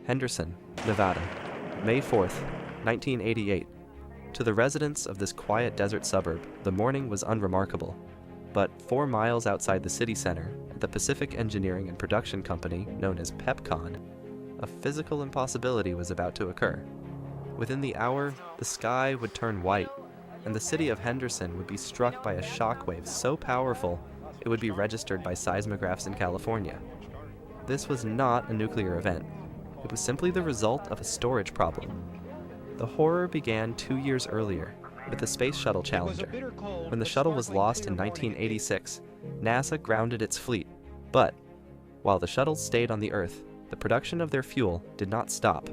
Henderson, Nevada, May 4th, 1988. To the residents of this quiet desert suburb, the morning was unremarkable. But 4 miles outside the city center, at the Pacific Engineering and Production Company, known as PEPCON, a physical impossibility was about to occur. Within the hour, the sky would turn white, and the city of Henderson would be struck by a shockwave so powerful it would be registered by seismographs in California. This was not a nuclear event. It was simply the result of a storage problem. The horror began 2 years earlier with the Space Shuttle Challenger. When the shuttle was lost in 1986, NASA grounded its fleet. But while the shuttles stayed on the Earth, the production of their fuel did not stop.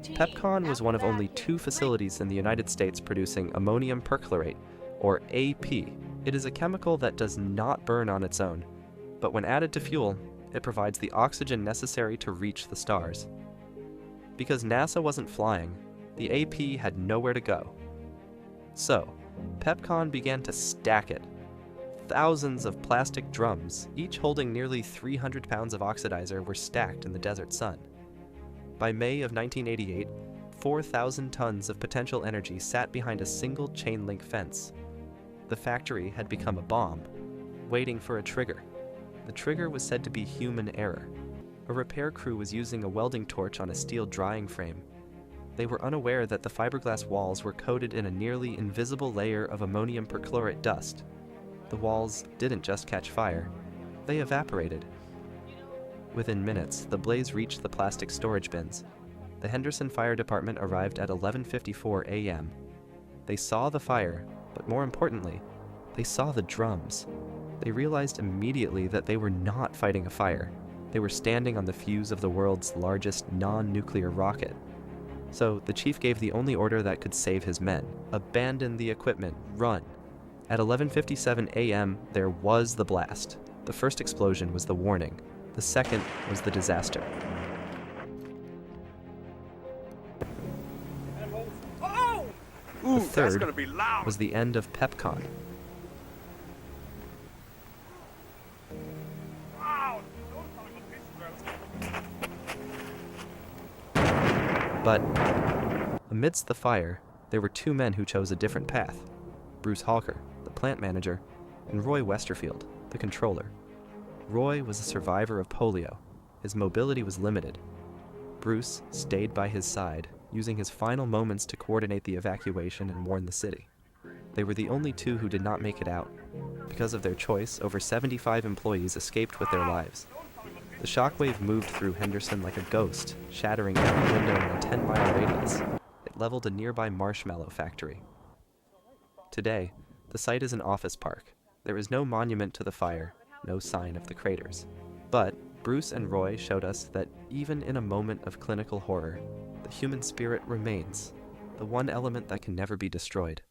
PEPCON was one of only 2 facilities in the United States producing ammonium perchlorate, or AP. It is a chemical that does not burn on its own, but when added to fuel, it provides the oxygen necessary to reach the stars. Because NASA wasn't flying, the AP had nowhere to go. So, PEPCON began to stack it. Thousands of plastic drums, each holding nearly 300 pounds of oxidizer, were stacked in the desert sun. By May of 1988, 4,000 tons of potential energy sat behind a single chain-link fence. The factory had become a bomb, waiting for a trigger. The trigger was said to be human error. A repair crew was using a welding torch on a steel drying frame. They were unaware that the fiberglass walls were coated in a nearly invisible layer of ammonium perchlorate dust. The walls didn't just catch fire, they evaporated. Within minutes, the blaze reached the plastic storage bins. The Henderson Fire Department arrived at 11:54 a.m. They saw the fire, but more importantly, they saw the drums. They realized immediately that they were not fighting a fire. They were standing on the fuse of the world's largest non-nuclear rocket. So the chief gave the only order that could save his men: abandon the equipment, run. At 11:57 a.m., there was the blast. The first explosion was the warning. The second was the disaster. The third was the end of PEPCON. But amidst the fire, there were 2 men who chose a different path: Bruce Halker, the plant manager, and Roy Westerfield, the controller. Roy was a survivor of polio. His mobility was limited. Bruce stayed by his side, using his final moments to coordinate the evacuation and warn the city. They were the only 2 who did not make it out. Because of their choice, over 75 employees escaped with their lives. The shockwave moved through Henderson like a ghost, shattering every window in a 10-mile radius. It leveled a nearby marshmallow factory. Today, the site is an office park. There is no monument to the fire, no sign of the craters. But Bruce and Roy showed us that even in a moment of clinical horror, the human spirit remains, the one element that can never be destroyed.